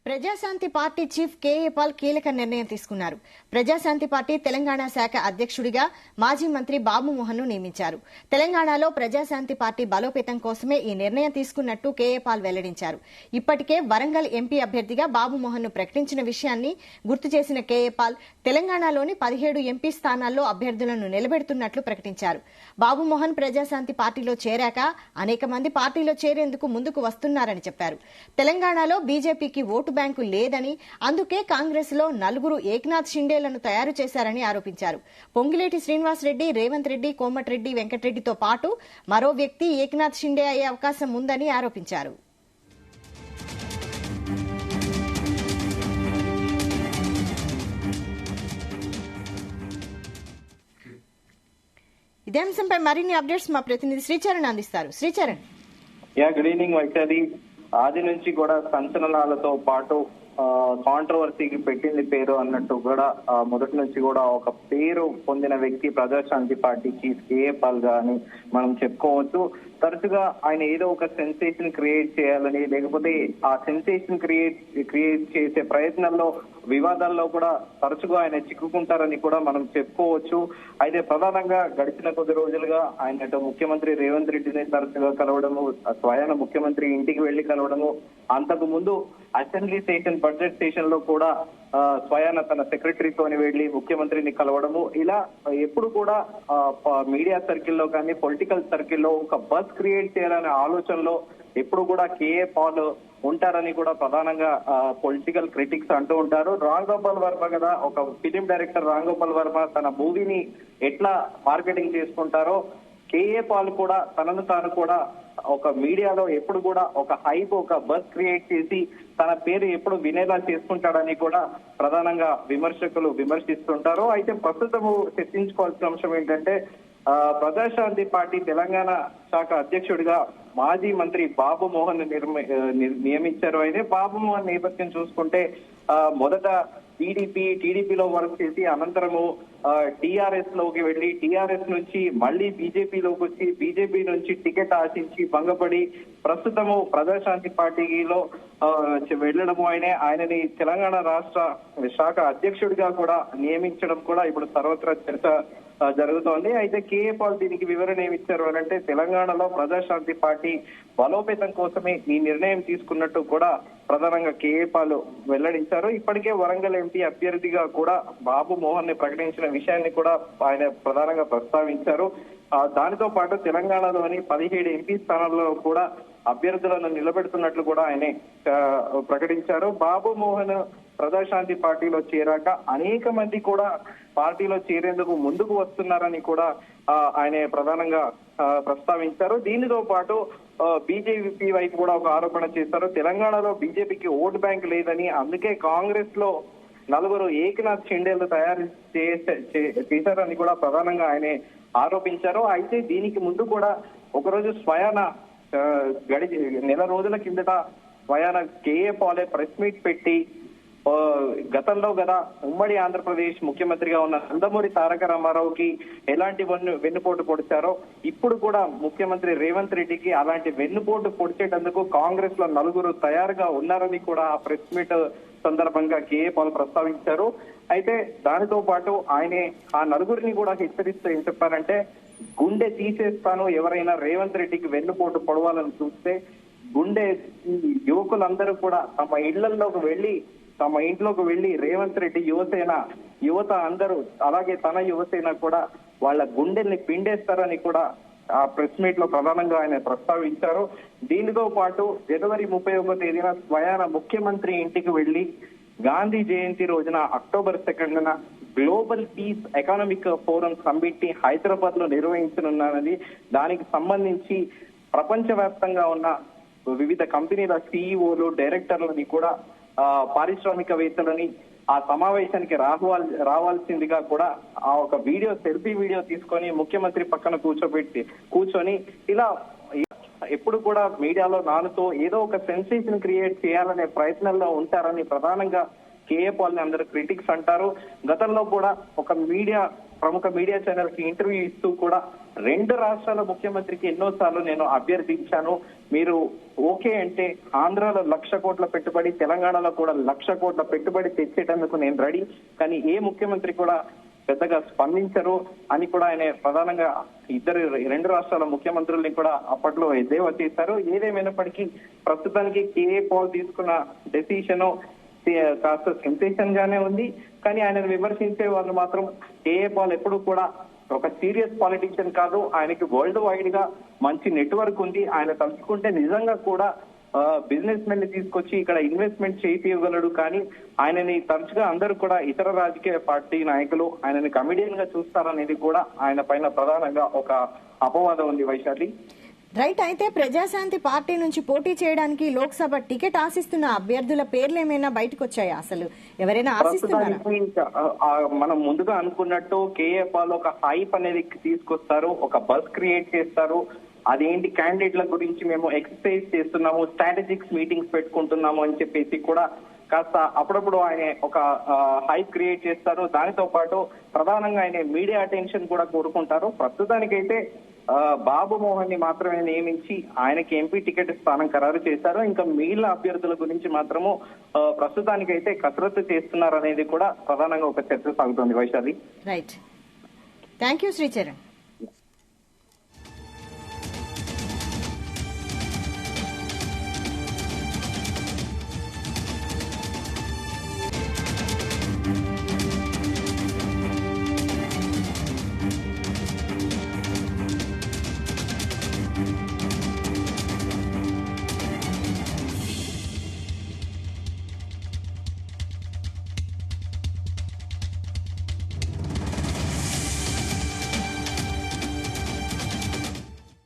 Praja Shanti party chief KA Paul కీలక నిర్ణయం తీసుకున్నారు. ప్రజాశాంతి పార్టీ తెలంగాణ శాఖ అధ్యక్షుడిగా మాజీ మంత్రి బాబు మోహన్ ను నియమించారు. తెలంగాణలో ప్రజాశాంతి పార్టీ బలోపేతం కోసమే ఈ నిర్ణయం తీసుకున్నట్టు కేఏ పాల్ వెల్లడించారు. ఇప్పటికే వరంగల్ ఎంపీ అభ్యర్థిగా బాబు మోహన్ ను ప్రకటించిన విషయాన్ని గుర్తు చేసిన కేఏ పాల్ తెలంగాణలోని 17 ఎంపీ స్థానాల్లో అభ్యర్థులను నిలబెడుతున్నట్లు ప్రకటించారు. బాబు మోహన్ ప్రజాశాంతి పార్టీలో చేరాక అనేక మంది పార్టీలో చేరేందుకు ముందుకు వస్తున్నారని చెప్పారు. తెలంగాణలో బీజేపీకి ఓటు బ్యాంకు లేదని, అందుకే కాంగ్రెస్ లో 4 ఏక్నాథ్ షిండేలను తయారు చేశారని ఆరోపించారు. పొంగిలేటి శ్రీనివాస్ రెడ్డి, రేవంత్ రెడ్డి, కోమటిరెడ్డి వెంకటరెడ్డితో పాటు మరో వ్యక్తి ఏక్నాథ్ షిండే అయ్యే అవకాశం ఉందని ఆరోపించారు. ఇదే అంశంపై మరిన్ని అప్డేట్స్ మా ప్రతినిధి శ్రీచరణ్ అందిస్తారు. శ్రీచరణ్. Good evening Vaishali. ఆది నుంచి కూడా సంచలనాలతో పాటు కాంట్రవర్సీకి పెట్టింది పేరు అన్నట్టు కూడా మొదటి నుంచి కూడా ఒక పేరు పొందిన వ్యక్తి Prajashanti party chief KA Paul గా అని మనం చెప్పుకోవచ్చు. తరచుగా ఆయన ఏదో ఒక సెన్సేషన్ క్రియేట్ చేయాలని, లేకపోతే ఆ సెన్సేషన్ క్రియేట్ చేసే ప్రయత్నంలో వివాదాల్లో కూడా తరచుగా ఆయన చిక్కుకుంటారని కూడా మనం చెప్పుకోవచ్చు. అయితే ప్రధానంగా గడిచిన కొద్ది రోజులుగా ఆయన ముఖ్యమంత్రి రేవంత్ రెడ్డిని తరచుగా కలవడము, స్వయాన ముఖ్యమంత్రి ఇంటికి వెళ్లి కలవడము, అంతకు ముందు అసెంబ్లీ సెషన్ బడ్జెట్ సెషన్ లో కూడా స్వయాన తన సెక్రటరీతోని వెళ్లి ముఖ్యమంత్రిని కలవడము, ఇలా ఎప్పుడు కూడా మీడియా సర్కిల్లో కానీ పొలిటికల్ సర్కిల్లో ఒక బస్ క్రియేట్ చేయాలనే ఆలోచనలో ఎప్పుడు కూడా కేఏ పాల్ ఉంటారని కూడా ప్రధానంగా పొలిటికల్ క్రిటిక్స్ అంటూ ఉంటారు. రామ్ గోపాల్ వర్మ కదా, ఒక ఫిలిం డైరెక్టర్ రామ్ గోపాల్ వర్మ తన మూవీని ఎట్లా మార్కెటింగ్ చేసుకుంటారో కేఏ పాల్ కూడా తనను తాను కూడా ఒక మీడియాలో ఎప్పుడు కూడా ఒక హైప్, ఒక బస్ క్రియేట్ చేసి తన పేరు ఎప్పుడు వినేలా చేసుకుంటాడని కూడా ప్రధానంగా విమర్శకులు విమర్శిస్తుంటారు. అయితే ప్రస్తుతము చర్చించుకోవాల్సిన అంశం ఏంటంటే ప్రజాశాంతి పార్టీ తెలంగాణ శాఖ అధ్యక్షుడిగా మాజీ మంత్రి బాబు మోహన్ నియమించారు. అయితే బాబు మోహన్ నేపథ్యం చూసుకుంటే మొదట టీడీపీలో వర్క్ చేసి అనంతరము టీఆర్ఎస్ లోకి వెళ్లి టీఆర్ఎస్ నుంచి మళ్లీ బీజేపీలోకి వచ్చి బీజేపీ నుంచి టికెట్ ఆశించి భంగపడి ప్రస్తుతము ప్రజాశాంతి పార్టీలో వెళ్లడము, ఆయనని తెలంగాణ రాష్ట్ర శాఖ అధ్యక్షుడిగా కూడా నియమించడం కూడా ఇప్పుడు సర్వత్రా చర్చ జరుగుతోంది. అయితే కేఏ పాల్ దీనికి వివరణ ఏమిచ్చారు అని అంటే తెలంగాణలో ప్రజాశాంతి పార్టీ బలోపేతం కోసమే ఈ నిర్ణయం తీసుకున్నట్టు కూడా ప్రధానంగా కేఏ పాల్ వెల్లడించారు. ఇప్పటికే వరంగల్ ఎంపీ అభ్యర్థిగా కూడా బాబు మోహన్ ని ప్రకటించిన విషయాన్ని కూడా ఆయన ప్రధానంగా ప్రస్తావించారు. దానితో పాటు తెలంగాణలోని 17 ఎంపీ స్థానాల్లో కూడా అభ్యర్థులను నిలబెడుతున్నట్లు కూడా ఆయన ప్రకటించారు. బాబు మోహన్ ప్రజాశాంతి పార్టీలో చేరాక అనేక మంది కూడా పార్టీలో చేరేందుకు ముందుకు వస్తున్నారని కూడా ఆయన ప్రధానంగా ప్రస్తావించారు. దీనితో పాటు బీజేపీ వైపు కూడా ఒక ఆరోపణ చేశారు. తెలంగాణలో బీజేపీకి ఓటు బ్యాంక్ లేదని, అందుకే కాంగ్రెస్ లో 4 ఏకనాథ్ షిండేలు తయారు చేశారని కూడా ప్రధానంగా ఆయన ఆరోపించారు. అయితే దీనికి ముందు కూడా ఒకరోజు స్వయాన నెల రోజుల కిందట స్వయాన కేఏ పాలే ప్రెస్ మీట్ పెట్టి గతంలో కదా ఉమ్మడి ఆంధ్రప్రదేశ్ ముఖ్యమంత్రిగా ఉన్న నందమూరి తారక రామారావుకి ఎలాంటి వెన్నుపోటు పొడిచారో ఇప్పుడు కూడా ముఖ్యమంత్రి రేవంత్ రెడ్డికి అలాంటి వెన్నుపోటు పొడిచేటందుకు కాంగ్రెస్ లో 4 తయారుగా ఉన్నారని కూడా ఆ ప్రెస్ మీట్ సందర్భంగా కేఏ పాల్ ప్రస్తావించారు. అయితే దానితో పాటు ఆయనే ఆ 4 కూడా హెచ్చరిస్తూ ఏం చెప్పారంటే, గుండె తీసేస్తాను ఎవరైనా రేవంత్ రెడ్డికి వెన్నుపోటు పొడవాలని చూస్తే, గుండె యువకులందరూ కూడా తమ ఇంట్లోకి వెళ్లి రేవంత్ రెడ్డి యువత అందరూ అలాగే తన యువసేన కూడా వాళ్ళ గుండెల్ని పిండేస్తారని కూడా ఆ ప్రెస్ మీట్ లో ప్రధానంగా ఆయన ప్రస్తావించారు. దీనితో పాటు జనవరి 31వ తేదీన స్వయాన ముఖ్యమంత్రి ఇంటికి వెళ్లి గాంధీ జయంతి రోజున అక్టోబర్ 2న global peace economic forum summit ని హైదరాబాద్ లో నిర్వహించనున్నారని, దానికి సంబంధించి ప్రపంచవ్యాప్తంగా ఉన్న వివిధ కంపెనీల సిఇఓలు, డైరెక్టర్లని కూడా పారిశ్రామికవేత్తలని ఆ సమావేశానికి రావాల్సిందిగా కూడా ఆ ఒక సెల్ఫీ వీడియో తీసుకొని ముఖ్యమంత్రి పక్కన కూర్చొని ఇలా ఎప్పుడు కూడా మీడియాలో నానుతో ఏదో ఒక సెన్సేషన్ క్రియేట్ చేయాలనే ప్రయత్నంలో ఉంటారని ప్రధానంగా కేఏ పాల్ ని అందరూ క్రిటిక్స్ అంటారు. గతంలో కూడా ఒక ప్రముఖ మీడియా ఛానల్ కి ఇంటర్వ్యూ ఇస్తూ కూడా 2 రాష్ట్రాల ముఖ్యమంత్రికి ఎన్నోసార్లు నేను అభ్యర్థించాను, మీరు ఓకే అంటే ఆంధ్రాలో 1,00,000 కోట్ల పెట్టుబడి, తెలంగాణలో కూడా 1,00,000 కోట్ల పెట్టుబడి తెచ్చేటందుకు నేను రెడీ, కానీ ఏ ముఖ్యమంత్రి కూడా పెద్దగా స్పందించరు అని కూడా ఆయన ప్రధానంగా 2 రాష్ట్రాల ముఖ్యమంత్రుల్ని కూడా అప్పట్లో ఎద్దేవా చేశారు. ఏదేమైనప్పటికీ ప్రస్తుతానికి కేఏ పాల్ తీసుకున్న డెసిషన్ కాస్త సెన్సేషన్ గానే ఉంది. కానీ ఆయనను విమర్శించే వాళ్ళు మాత్రం కేఏ పాల్ ఎప్పుడు కూడా ఒక సీరియస్ పాలిటిషియన్ కాదు, ఆయనకి వరల్డ్ వైడ్ గా మంచి నెట్వర్క్ ఉంది, ఆయన తలుచుకుంటే నిజంగా కూడా బిజినెస్ మెన్ ని తీసుకొచ్చి ఇక్కడ ఇన్వెస్ట్మెంట్ చేయించగలడు. కానీ ఆయనని తరచుగా అందరూ కూడా ఇతర రాజకీయ పార్టీ నాయకులు ఆయనని కమిడియన్ గా చూస్తారనేది కూడా ఆయన పైన ప్రధానంగా ఒక అపవాదం ఉంది వైశాలి. రైట్. అయితే ప్రజాశాంతి పార్టీ నుంచి పోటీ చేయడానికి లోక్సభ టికెట్ ఆశిస్తున్న అభ్యర్థుల పేర్లు ఏమైనా బయటకు వచ్చాయా? అసలు ఎవరైనా ఆశిస్తున్నారా? మనం ముందుగా అనుకున్నట్టు కేఏ పాల్ ఒక హైప్ అనేది తీసుకొస్తారు, ఒక బస్ క్రియేట్ చేస్తారు. అదేంటి క్యాండిడేట్ల గురించి మేము ఎక్సర్సైజ్ చేస్తున్నాము, స్ట్రాటజిక్స్ మీటింగ్స్ పెట్టుకుంటున్నాము అని చెప్పేసి కూడా కాస్త అప్పుడప్పుడు ఆయన ఒక హైప్ క్రియేట్ చేస్తారు. దానితో పాటు ప్రధానంగా ఆయన మీడియా అటెన్షన్ కూడా కోరుకుంటారు. ప్రస్తుతానికైతే బాబు మోహన్ ని మాత్రమే నియమించి ఆయనకి ఎంపీ టికెట్ స్థానం ఖరారు చేశారు. ఇంకా మిగిలిన అభ్యర్థుల గురించి మాత్రము ప్రస్తుతానికైతే కసరత్తు చేస్తున్నారు అనేది కూడా ప్రధానంగా ఒక చర్చ సాగుతోంది Vaishali. Right. Thank you Sricharan.